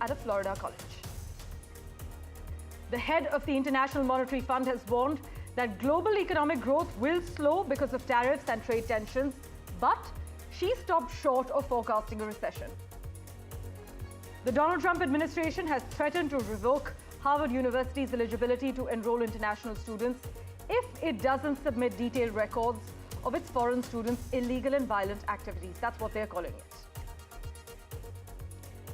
at a Florida college. The head of the International Monetary Fund has warned that global economic growth will slow because of tariffs and trade tensions, but she stopped short of forecasting a recession. The Donald Trump administration has threatened to revoke Harvard University's eligibility to enroll international students if it doesn't submit detailed records of its foreign students' illegal and violent activities. That's what they're calling it.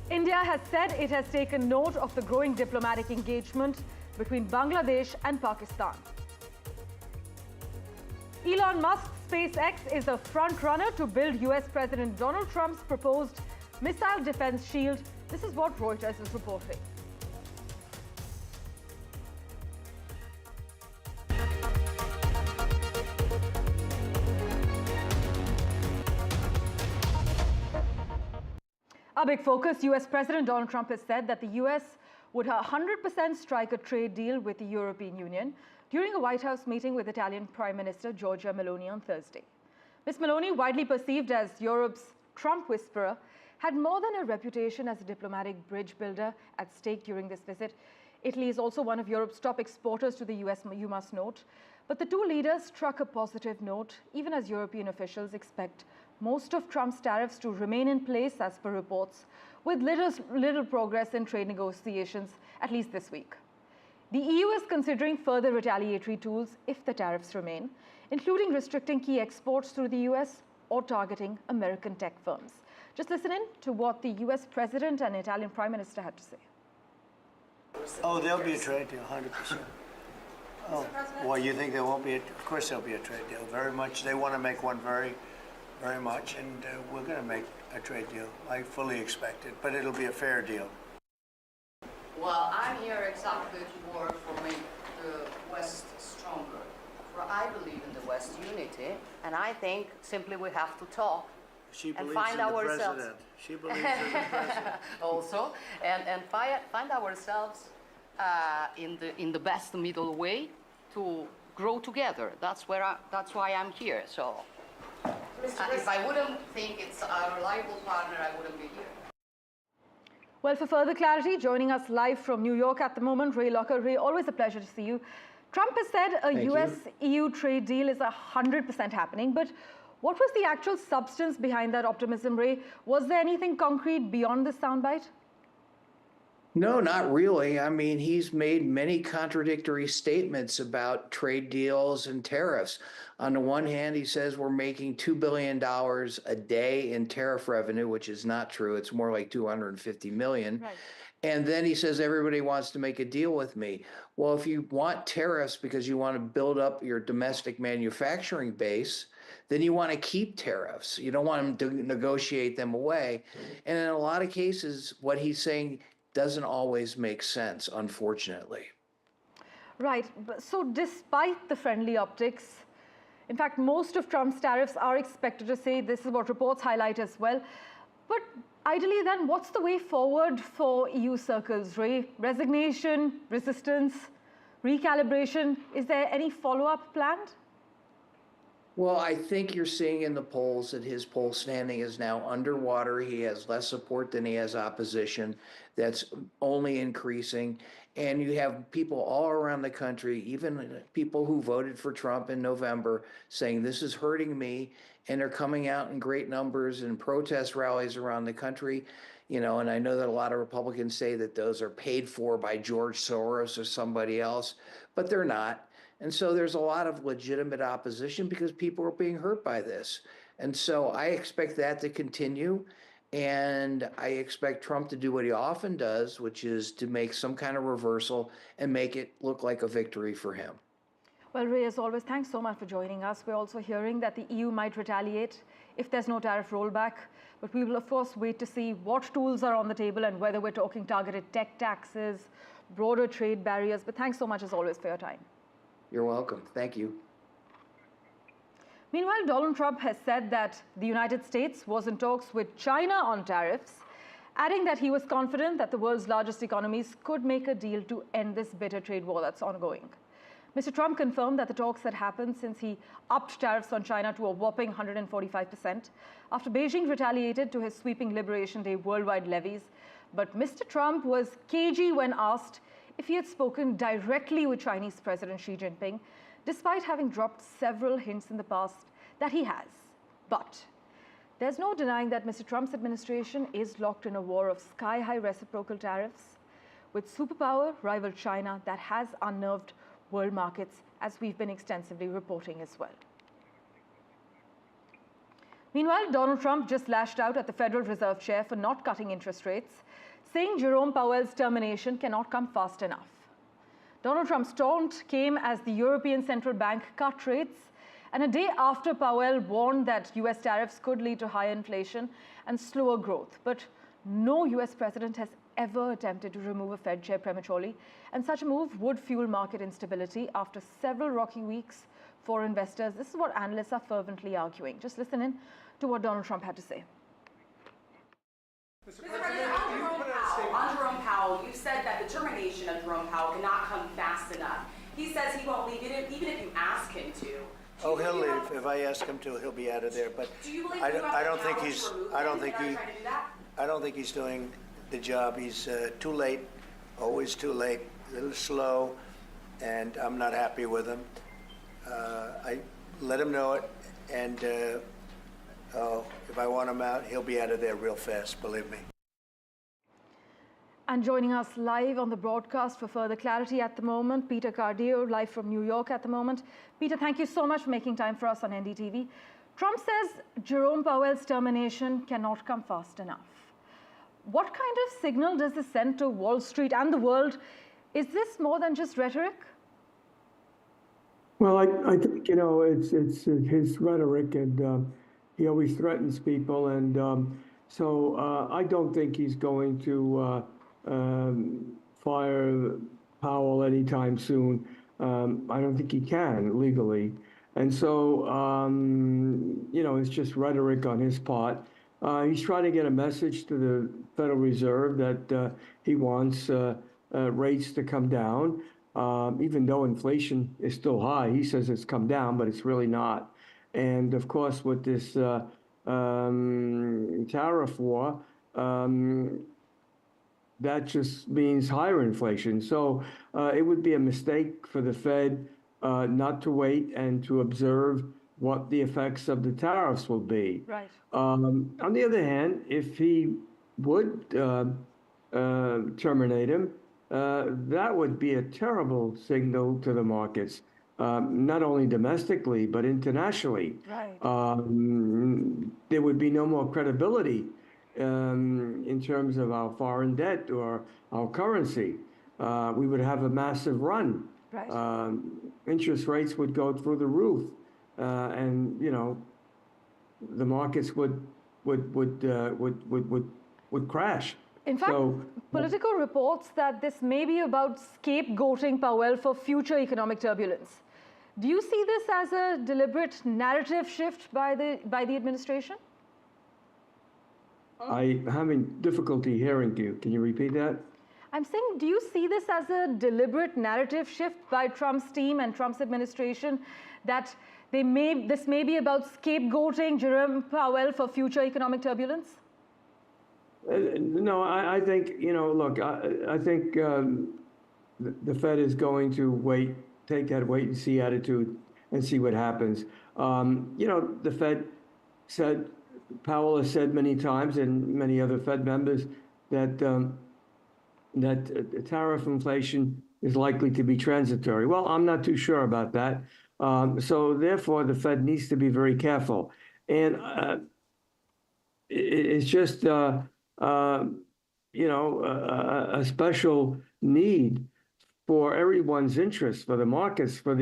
India has said it has taken note of the growing diplomatic engagement between Bangladesh and Pakistan. Elon Musk's SpaceX is a front-runner to build US President Donald Trump's proposed missile defense shield. This is what Reuters is reporting. Our big focus, US President Donald Trump has said that the US would 100% strike a trade deal with the European Union during a White House meeting with Italian Prime Minister Giorgia Meloni on Thursday. Ms. Meloni, widely perceived as Europe's Trump whisperer, had more than a reputation as a diplomatic bridge builder at stake during this visit. Italy is also one of Europe's top exporters to the US, you must note. But the two leaders struck a positive note, even as European officials expect most of Trump's tariffs to remain in place, as per reports, with little progress in trade negotiations, at least this week. The EU is considering further retaliatory tools if the tariffs remain, including restricting key exports through the US or targeting American tech firms. Just listen in to what the US President and Italian Prime Minister had to say. Oh, there'll be a trade deal, 100%. Oh, well, you think there won't be? Of course there'll be a trade deal, very much. They want to make one very much, and we're going to make a trade deal. I fully expect it, but it'll be a fair deal. Well, I'm here exactly to work for make the West stronger. For I believe in the West unity, and I think simply we have to talk and find ourselves. She believes in the president. Also, and find ourselves in the best middle way to grow together. That's why I'm here. So. If I wouldn't think it's a reliable partner, I wouldn't be here. Well, for further clarity, joining us live from New York at the moment, Ray Locker. Ray, always a pleasure to see you. Trump has said a US-EU trade deal is 100% happening, but what was the actual substance behind that optimism, Ray? Was there anything concrete beyond this soundbite? No, not really. I mean, he's made many contradictory statements about trade deals and tariffs. On the one hand, he says we're making $2 billion a day in tariff revenue, which is not true. It's more like 250 million. Right. And then he says everybody wants to make a deal with me. Well, if you want tariffs because you want to build up your domestic manufacturing base, then you want to keep tariffs. You don't want them to negotiate them away. And in a lot of cases, what he's saying doesn't always make sense, unfortunately. Right. So despite the friendly optics, in fact, most of Trump's tariffs are expected to say, this is what reports highlight as well. But ideally then, what's the way forward for EU circles, Ray? Resignation, resistance, recalibration? Is there any follow-up planned? Well, I think you're seeing in the polls that his poll standing is now underwater. He has less support than he has opposition. That's only increasing. And you have people all around the country, even people who voted for Trump in November, saying this is hurting me. And they're coming out in great numbers in protest rallies around the country. You know, and I know that a lot of Republicans say that those are paid for by George Soros or somebody else, but they're not. And so there's a lot of legitimate opposition because people are being hurt by this. And so I expect that to continue. And I expect Trump to do what he often does, which is to make some kind of reversal and make it look like a victory for him. Well, Ray, as always, thanks so much for joining us. We're also hearing that the EU might retaliate if there's no tariff rollback. But we will, of course, wait to see what tools are on the table and whether we're talking targeted tech taxes, broader trade barriers. But thanks so much, as always, for your time. You're welcome. Thank you. Meanwhile, Donald Trump has said that the United States was in talks with China on tariffs, adding that he was confident that the world's largest economies could make a deal to end this bitter trade war that's ongoing. Mr. Trump confirmed that the talks had happened since he upped tariffs on China to a whopping 145% after Beijing retaliated to his sweeping Liberation Day worldwide levies. But Mr. Trump was cagey when asked if he had spoken directly with Chinese President Xi Jinping, despite having dropped several hints in the past that he has. But there's no denying that Mr. Trump's administration is locked in a war of sky-high reciprocal tariffs with superpower rival China that has unnerved world markets, as we've been extensively reporting as well. Meanwhile, Donald Trump just lashed out at the Federal Reserve Chair for not cutting interest rates, saying Jerome Powell's termination cannot come fast enough. Donald Trump's taunt came as the European Central Bank cut rates, and a day after Powell warned that US tariffs could lead to higher inflation and slower growth. But no US president has ever attempted to remove a Fed chair prematurely, and such a move would fuel market instability after several rocky weeks for investors. This is what analysts are fervently arguing. Just listen in to what Donald Trump had to say. Mr. President, on Jerome Powell, you said that the termination of Jerome Powell cannot come fast enough. He says he won't leave it, even if you ask him to. Oh, he'll leave. If I ask him to, he'll be out of there. But I don't think he's doing the job. He's too late, always too late, a little slow, and I'm not happy with him. I let him know it, and if I want him out, he'll be out of there real fast, believe me. And joining us live on the broadcast for further clarity at the moment, Peter Cardio, live from New York at the moment. Peter, thank you so much for making time for us on NDTV. Trump says Jerome Powell's termination cannot come fast enough. What kind of signal does this send to Wall Street and the world? Is this more than just rhetoric? Well, I think, you know, it's his rhetoric, and he always threatens people, and so I don't think he's going to fire Powell anytime soon. I don't think he can legally. And so, you know, it's just rhetoric on his part. He's trying to get a message to the Federal Reserve that he wants rates to come down, even though inflation is still high. He says it's come down, but it's really not. And of course, with this tariff war, that just means higher inflation. So it would be a mistake for the Fed not to wait and to observe what the effects of the tariffs will be. Right. On the other hand, if he would terminate him, that would be a terrible signal to the markets, not only domestically, but internationally. Right. There would be no more credibility in terms of our foreign debt or our currency. We would have a massive run. Right. Interest rates would go through the roof, and you know, the markets would crash. In fact, Politico reports that this may be about scapegoating Powell for future economic turbulence. Do you see this as a deliberate narrative shift by the administration? I'm having difficulty hearing you. Can you repeat that? I'm saying, do you see this as a deliberate narrative shift by Trump's team and Trump's administration that this may be about scapegoating Jerome Powell for future economic turbulence? No, I think, you know, look, I think the Fed is going to take that wait and see attitude and see what happens. You know, the Fed said, Powell has said many times, and many other Fed members, that that tariff inflation is likely to be transitory. Well, I'm not too sure about that. So therefore, the Fed needs to be very careful. And it's just, you know, a special need for everyone's interest, for the markets, for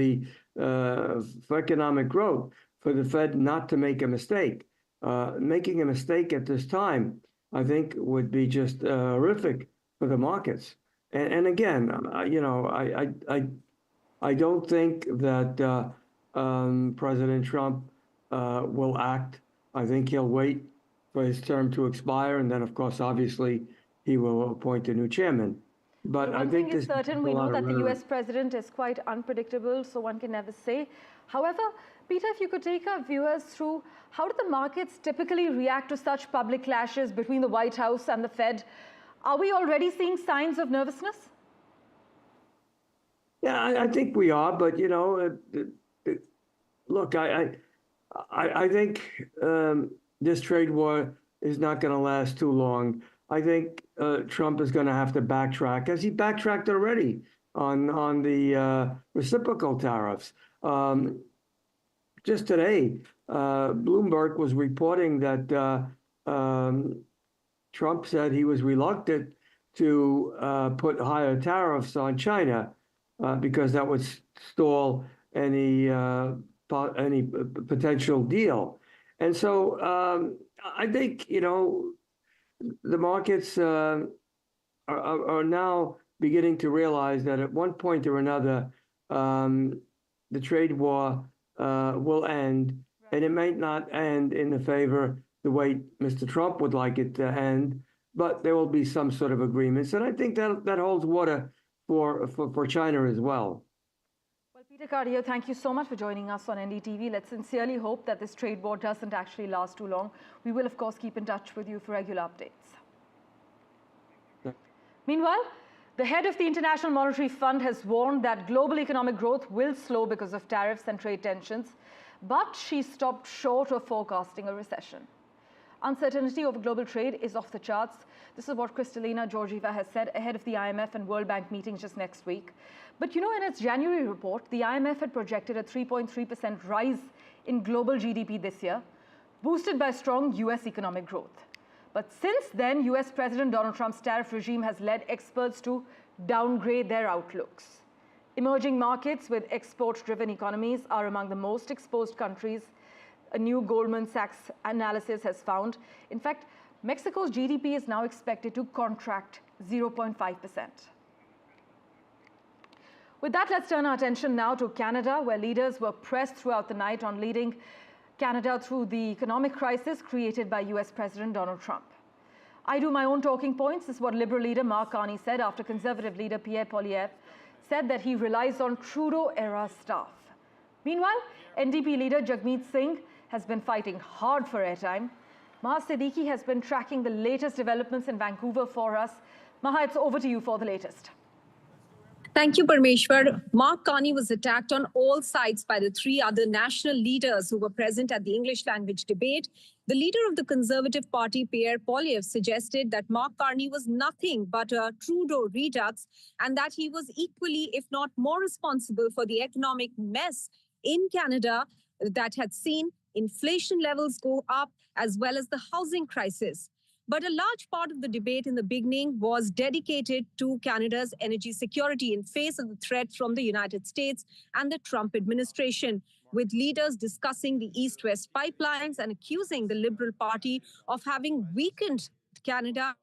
economic growth, for the Fed not to make a mistake. Making a mistake at this time, I think, would be just horrific for the markets. And again, you know, I don't think that President Trump will act. I think he'll wait for his term to expire, and then, of course, obviously, he will appoint a new chairman. But I think one thing is certain, we know that the US president is quite unpredictable, so one can never say. However, Peter, if you could take our viewers through, how do the markets typically react to such public clashes between the White House and the Fed? Are we already seeing signs of nervousness? Yeah, I think we are, but you know, look, I think this trade war is not going to last too long. I think Trump is going to have to backtrack, as he backtracked already on the reciprocal tariffs. Just today, Bloomberg was reporting that Trump said he was reluctant to put higher tariffs on China because that would stall any potential deal. And so I think, you know, the markets are now beginning to realize that at one point or another, the trade war will end, and it may not end in the favor the way Mr. Trump would like it to end, but there will be some sort of agreements. And I think that holds water for China as well. Well, Peter Cardio, thank you so much for joining us on NDTV. Let's sincerely hope that this trade war doesn't actually last too long. We will, of course, keep in touch with you for regular updates. Meanwhile, the head of the International Monetary Fund has warned that global economic growth will slow because of tariffs and trade tensions, but she stopped short of forecasting a recession. Uncertainty over global trade is off the charts. This is what Kristalina Georgieva has said ahead of the IMF and World Bank meetings just next week. But you know, in its January report, the IMF had projected a 3.3% rise in global GDP this year, boosted by strong US economic growth. But since then, US President Donald Trump's tariff regime has led experts to downgrade their outlooks. Emerging markets with export-driven economies are among the most exposed countries, a new Goldman Sachs analysis has found. In fact, Mexico's GDP is now expected to contract 0.5%. With that, let's turn our attention now to Canada, where leaders were pressed throughout the night on leading Canada through the economic crisis created by US President Donald Trump. I do my own talking points is what Liberal leader Mark Carney said after Conservative leader Pierre Poilievre said that he relies on Trudeau-era staff. Meanwhile, NDP leader Jagmeet Singh has been fighting hard for airtime. Maha Siddiqui has been tracking the latest developments in Vancouver for us. Maha, it's over to you for the latest. Thank you, Parmeshwar. Mark Carney was attacked on all sides by the three other national leaders who were present at the English language debate. The leader of the Conservative Party, Pierre Poilievre, suggested that Mark Carney was nothing but a Trudeau redux and that he was equally, if not more responsible for the economic mess in Canada that had seen inflation levels go up as well as the housing crisis. But a large part of the debate in the beginning was dedicated to Canada's energy security in face of the threat from the United States and the Trump administration, with leaders discussing the East-West pipelines and accusing the Liberal Party of having weakened Canada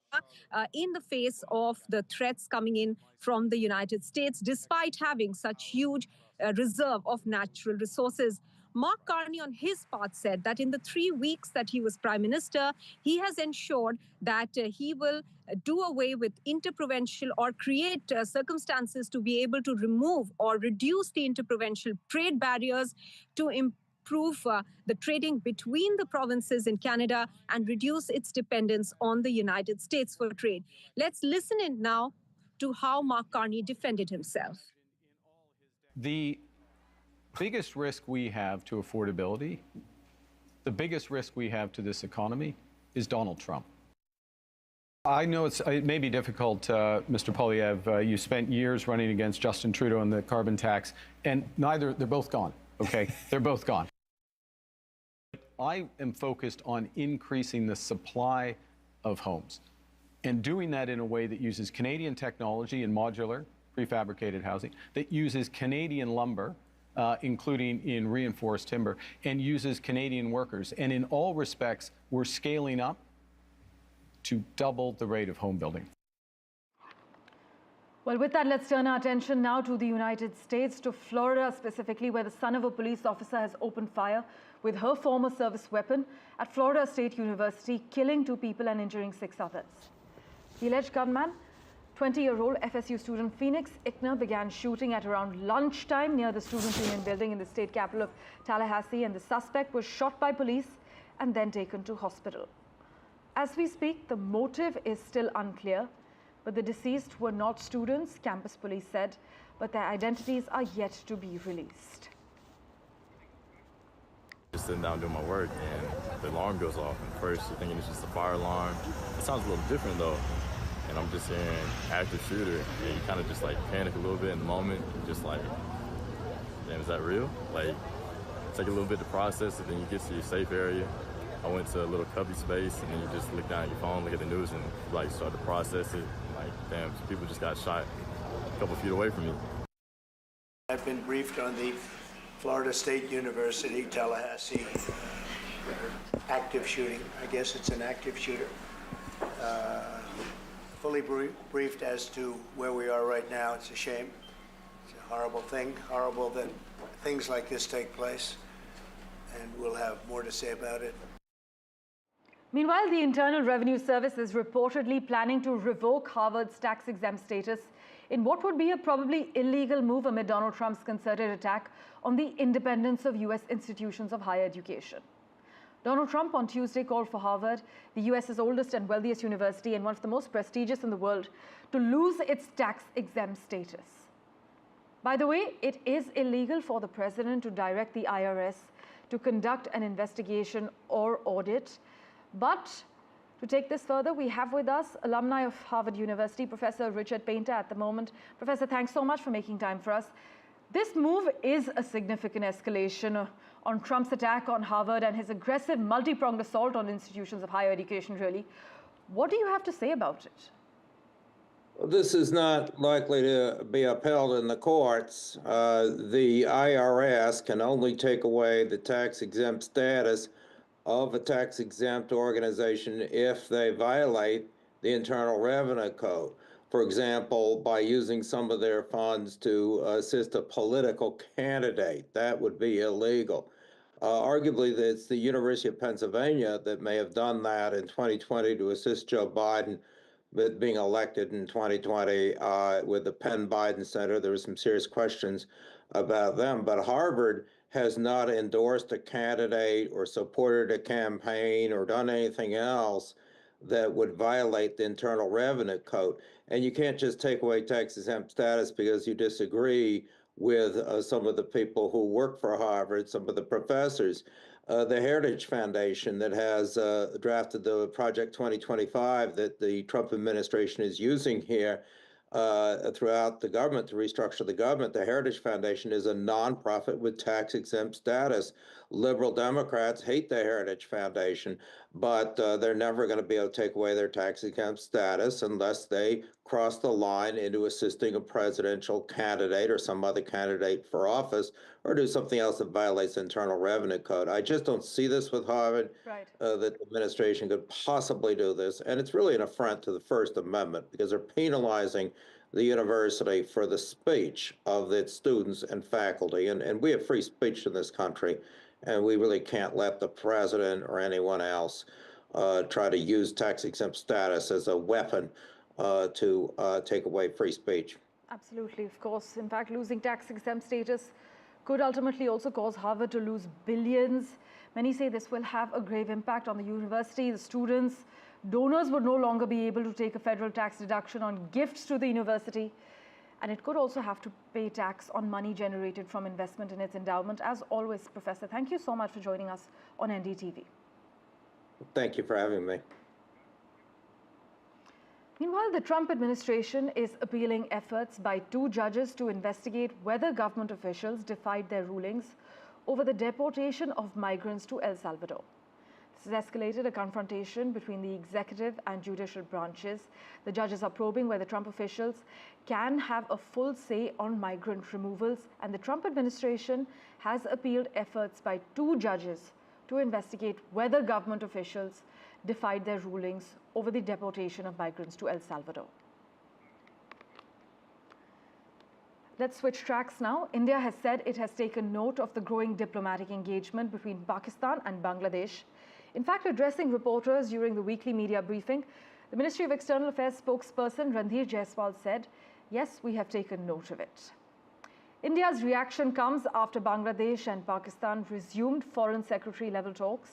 in the face of the threats coming in from the United States, despite having such huge reserve of natural resources. Mark Carney, on his part, said that in the 3 weeks that he was Prime Minister, he has ensured that he will do away with interprovincial or create circumstances to be able to remove or reduce the interprovincial trade barriers to improve the trading between the provinces in Canada and reduce its dependence on the United States for trade. Let's listen in now to how Mark Carney defended himself. The biggest risk we have to affordability, the biggest risk we have to this economy is Donald Trump. I know it may be difficult, Mr. Poilievre. You spent years running against Justin Trudeau on the carbon tax, and they're both gone, okay? They're both gone. I am focused on increasing the supply of homes and doing that in a way that uses Canadian technology and modular prefabricated housing, that uses Canadian lumber, including in reinforced timber, and uses Canadian workers. And in all respects, we're scaling up to double the rate of home building. Well, with that, let's turn our attention now to the United States, to Florida specifically, where the son of a police officer has opened fire with her former service weapon at Florida State University, killing 2 people and injuring 6 others. The alleged gunman, 20-year-old FSU student Phoenix Ickner, began shooting at around lunchtime near the Student Union building in the state capital of Tallahassee, and the suspect was shot by police and then taken to hospital. As we speak, the motive is still unclear. but the deceased were not students, campus police said, but their identities are yet to be released. Just sitting down doing my work and the alarm goes off. And first you're thinking it's just a fire alarm. It sounds a little different though. And I'm just hearing active shooter and you kind of just like panic a little bit in the moment. You're just like, damn, is that real? Like, take a little bit to process it, then you get to your safe area. I went to a little cubby space and then you just look down at your phone, look at the news and like start to process it. Like, damn, people just got shot a couple feet away from me. I've been briefed on the Florida State University, Tallahassee, active shooting. I guess it's an active shooter. Fully briefed as to where we are right now. It's a shame. It's a horrible thing. Horrible that things like this take place. And we'll have more to say about it. Meanwhile, the Internal Revenue Service is reportedly planning to revoke Harvard's tax-exempt status in what would be a probably illegal move amid Donald Trump's concerted attack on the independence of U.S. institutions of higher education. Donald Trump on Tuesday called for Harvard, the U.S.'s oldest and wealthiest university and one of the most prestigious in the world, to lose its tax-exempt status. By the way, it is illegal for the president to direct the IRS to conduct an investigation or audit. But to take this further, we have with us alumni of Harvard University, Professor Richard Painter at the moment. Professor, thanks so much for making time for us. This move is a significant escalation on Trump's attack on Harvard and his aggressive multi-pronged assault on institutions of higher education, really. What do you have to say about it? Well, this is not likely to be upheld in the courts. The IRS can only take away the tax-exempt status of a tax-exempt organization if they violate the Internal Revenue Code. For example, by using some of their funds to assist a political candidate. That would be illegal. Arguably, it's the University of Pennsylvania that may have done that in 2020 to assist Joe Biden with being elected in 2020 with the Penn Biden Center. There were some serious questions about them, but Harvard has not endorsed a candidate or supported a campaign or done anything else that would violate the Internal Revenue Code. And you can't just take away tax-exempt status because you disagree with some of the people who work for Harvard, some of the professors. The Heritage Foundation that has drafted the Project 2025 that the Trump administration is using here throughout the government to restructure the government. The Heritage Foundation is a nonprofit with tax-exempt status. Liberal Democrats hate the Heritage Foundation, but they're never going to be able to take away their tax-exempt status unless they cross the line into assisting a presidential candidate or some other candidate for office or do something else that violates the Internal Revenue Code. I just don't see this with Harvard, Right. That the administration could possibly do this. And it's really an affront to the First Amendment because they're penalizing the university for the speech of its students and faculty. And we have free speech in this country, and we really can't let the president or anyone else try to use tax-exempt status as a weapon to take away free speech. Absolutely, of course. In fact, losing tax-exempt status could ultimately also cause Harvard to lose billions. Many say this will have a grave impact on the university, the students. Donors would no longer be able to take a federal tax deduction on gifts to the university. And it could also have to pay tax on money generated from investment in its endowment. As always, Professor, thank you so much for joining us on NDTV. Thank you for having me. Meanwhile, the Trump administration is appealing efforts by 2 judges to investigate whether government officials defied their rulings over the deportation of migrants to El Salvador. This has escalated a confrontation between the executive and judicial branches. The judges are probing whether Trump officials can have a full say on migrant removals, and the Trump administration has appealed efforts by 2 judges to investigate whether government officials defied their rulings over the deportation of migrants to El Salvador. Let's switch tracks now. India has said it has taken note of the growing diplomatic engagement between Pakistan and Bangladesh. In fact, addressing reporters during the weekly media briefing, the Ministry of External Affairs spokesperson Randhir Jaiswal said, "Yes, we have taken note of it." India's reaction comes after Bangladesh and Pakistan resumed Foreign Secretary level talks,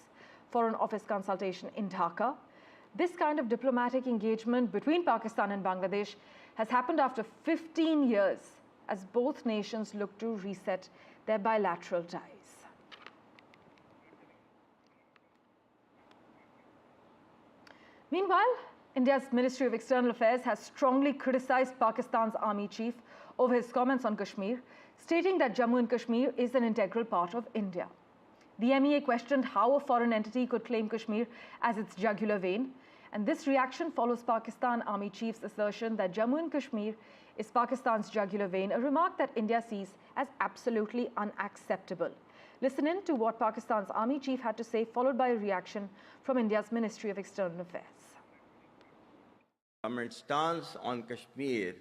Foreign Office consultation in Dhaka. This kind of diplomatic engagement between Pakistan and Bangladesh has happened after 15 years as both nations look to reset their bilateral ties. Meanwhile, India's Ministry of External Affairs has strongly criticized Pakistan's army chief over his comments on Kashmir, stating that Jammu and Kashmir is an integral part of India. The MEA questioned how a foreign entity could claim Kashmir as its jugular vein, and this reaction follows Pakistan Army Chief's assertion that Jammu and Kashmir is Pakistan's jugular vein, a remark that India sees as absolutely unacceptable. Listen in to what Pakistan's Army Chief had to say, followed by a reaction from India's Ministry of External Affairs. Government stance on Kashmir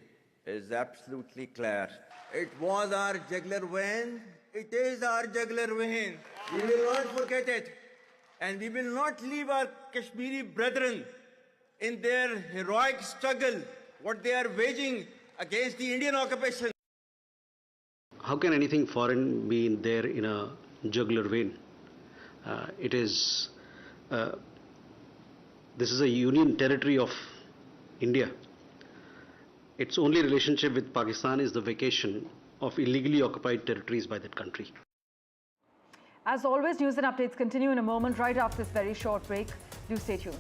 is absolutely clear. It was our jugular vein. It is our jugular vein. We will not forget it. And we will not leave our Kashmiri brethren in their heroic struggle, what they are waging against the Indian occupation. How can anything foreign be there in a jugular vein? This is a union territory of India. Its only relationship with Pakistan is the vacation of illegally occupied territories by that country. As always, news and updates continue in a moment right after this very short break. Do stay tuned.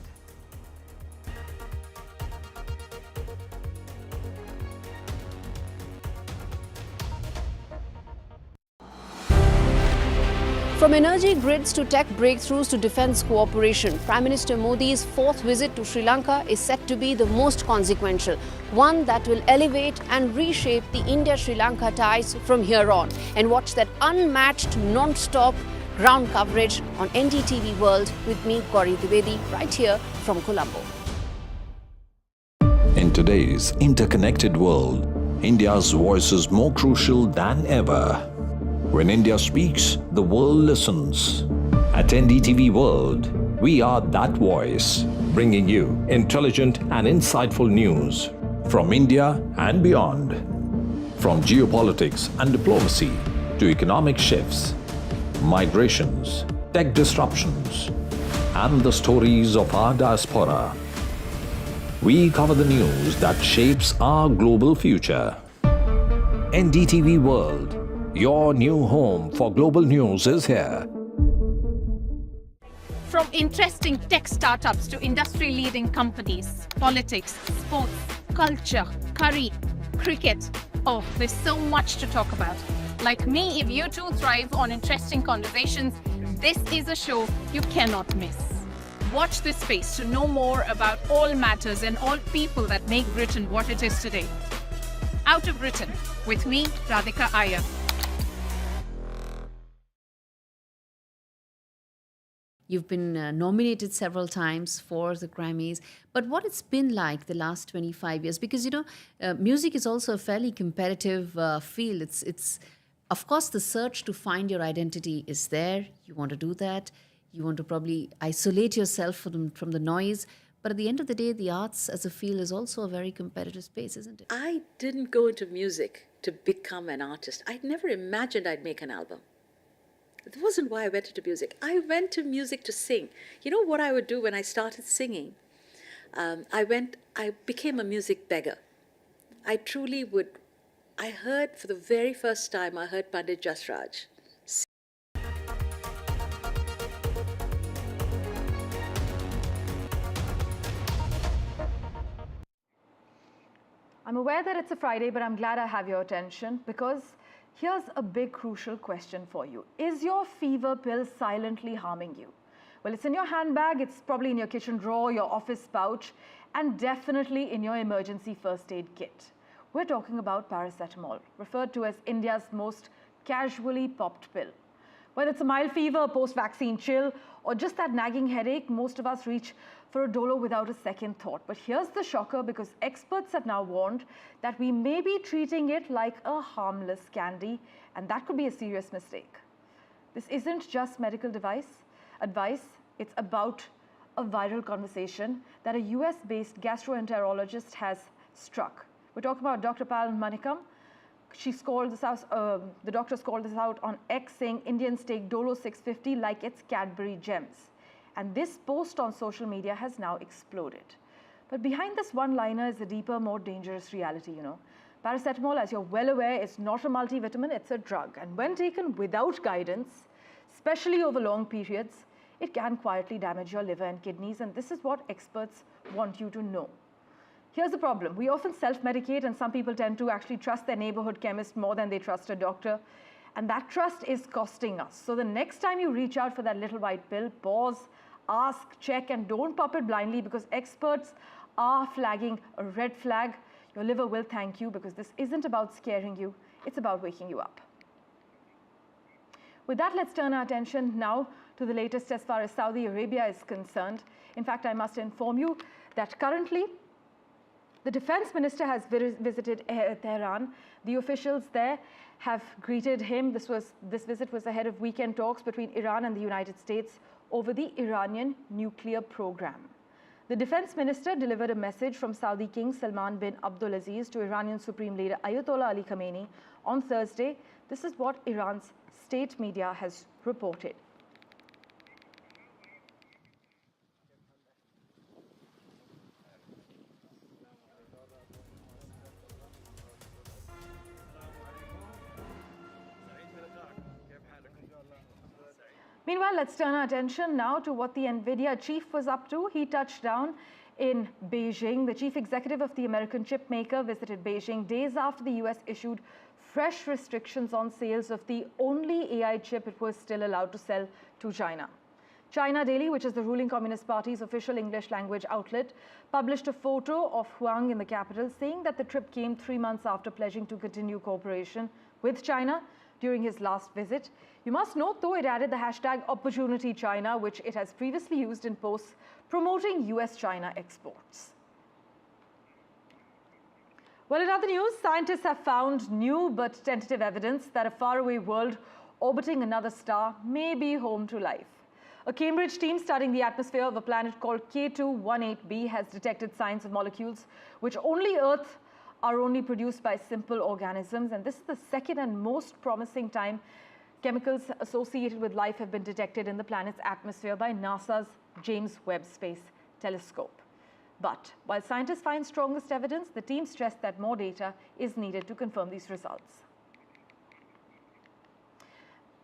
From energy grids to tech breakthroughs to defense cooperation, Prime Minister Modi's fourth visit to Sri Lanka is set to be the most consequential, one that will elevate and reshape the India-Sri Lanka ties from here on. And watch that unmatched, non-stop ground coverage on NDTV World with me, Gauri Dwivedi, right here from Colombo. In today's interconnected world, India's voice is more crucial than ever. When India speaks, the world listens. At NDTV World, we are that voice, bringing you intelligent and insightful news from India and beyond. From geopolitics and diplomacy to economic shifts, migrations, tech disruptions, and the stories of our diaspora. We cover the news that shapes our global future. NDTV World, your new home for global news, is here. From interesting tech startups to industry-leading companies, politics, sports, culture, curry, cricket. Oh, there's so much to talk about. Like me, if you too thrive on interesting conversations, this is a show you cannot miss. Watch this space to know more about all matters and all people that make Britain what it is today. Out of Britain, with me, Radhika Iyer. You've been nominated several times for the Grammys, but what it's been like the last 25 years? Because, you know, music is also a fairly competitive field. It's of course, the search to find your identity is there. You want to do that. You want to probably isolate yourself from the noise. But at the end of the day, the arts as a field is also a very competitive space, isn't it? I didn't go into music to become an artist. I'd never imagined I'd make an album. It wasn't why I went into music. I went to music to sing. You know what I would do when I started singing? I became a music beggar. I truly would. I heard for the very first time, I heard Pandit Jasraj. I'm aware that it's a Friday, but I'm glad I have your attention because here's a big crucial question for you. Is your fever pill silently harming you? Well, it's in your handbag, it's probably in your kitchen drawer, your office pouch, and definitely in your emergency first aid kit. We're talking about paracetamol, referred to as India's most casually popped pill. Whether it's a mild fever, a post-vaccine chill, or just that nagging headache, most of us reach for a Dolo without a second thought. But here's the shocker, because experts have now warned that we may be treating it like a harmless candy, and that could be a serious mistake. This isn't just medical advice, it's about a viral conversation that a US-based gastroenterologist has struck. We're talking about Dr. Pal Manikam. The doctors called this out on X, saying Indians take Dolo 650 like it's Cadbury gems. And this post on social media has now exploded. But behind this one-liner is a deeper, more dangerous reality, you know. Paracetamol, as you're well aware, is not a multivitamin, it's a drug. And when taken without guidance, especially over long periods, it can quietly damage your liver and kidneys, and this is what experts want you to know. Here's the problem. We often self-medicate, and some people tend to actually trust their neighborhood chemist more than they trust a doctor. And that trust is costing us. So the next time you reach out for that little white pill, pause, ask, check, and don't pop it blindly, because experts are flagging a red flag. Your liver will thank you, because this isn't about scaring you, it's about waking you up. With that, let's turn our attention now to the latest as far as Saudi Arabia is concerned. In fact, I must inform you that currently the defense minister has visited Tehran. The officials there have greeted him. This visit was ahead of weekend talks between Iran and the United States over the Iranian nuclear program. The defense minister delivered a message from Saudi King Salman bin Abdulaziz to Iranian Supreme Leader Ayatollah Ali Khamenei on Thursday. This is what Iran's state media has reported. Meanwhile, let's turn our attention now to what the NVIDIA chief was up to. He touched down in Beijing. The chief executive of the American chip maker visited Beijing days after the US issued fresh restrictions on sales of the only AI chip it was still allowed to sell to China. China Daily, which is the ruling Communist Party's official English language outlet, published a photo of Huang in the capital, saying that the trip came 3 months after pledging to continue cooperation with China during his last visit. You must note, though, it added the hashtag #OpportunityChina, which it has previously used in posts promoting US-China exports. Well, in other news, scientists have found new but tentative evidence that a faraway world orbiting another star may be home to life. A Cambridge team studying the atmosphere of a planet called K218b has detected signs of molecules which Earth are only produced by simple organisms, and this is the second and most promising time chemicals associated with life have been detected in the planet's atmosphere by NASA's James Webb Space Telescope. But while scientists find strongest evidence, the team stressed that more data is needed to confirm these results.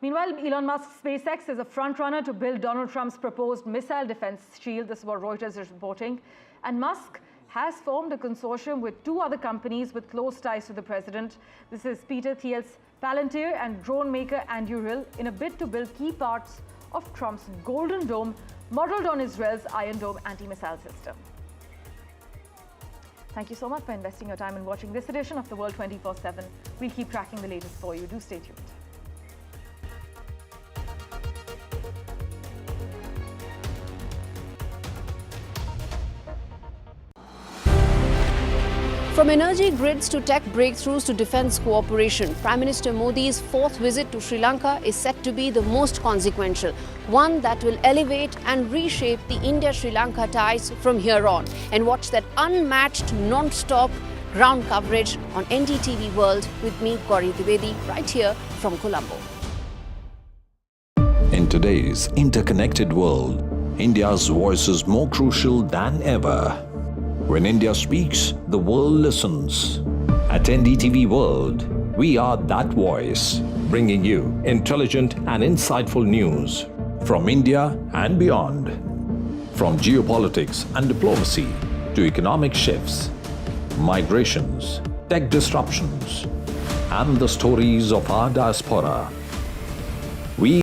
Meanwhile, Elon Musk's SpaceX is a front-runner to build Donald Trump's proposed missile defense shield. This is what Reuters is reporting. And Musk has formed a consortium with 2 other companies with close ties to the president. This is Peter Thiel's Palantir and drone maker Anduril, in a bid to build key parts of Trump's Golden Dome, modeled on Israel's Iron Dome anti-missile system. Thank you so much for investing your time in watching this edition of The World 24/7. We'll keep tracking the latest for you. Do stay tuned. From energy grids to tech breakthroughs to defense cooperation, Prime Minister Modi's 4th visit to Sri Lanka is set to be the most consequential, one that will elevate and reshape the India-Sri Lanka ties from here on. And watch that unmatched, non-stop ground coverage on NDTV World with me, Gauri Dwivedi, right here from Colombo. In today's interconnected world, India's voice is more crucial than ever. When India speaks, the world listens. At NDTV World, we are that voice, bringing you intelligent and insightful news from India and beyond. From geopolitics and diplomacy to economic shifts, migrations, tech disruptions, and the stories of our diaspora. We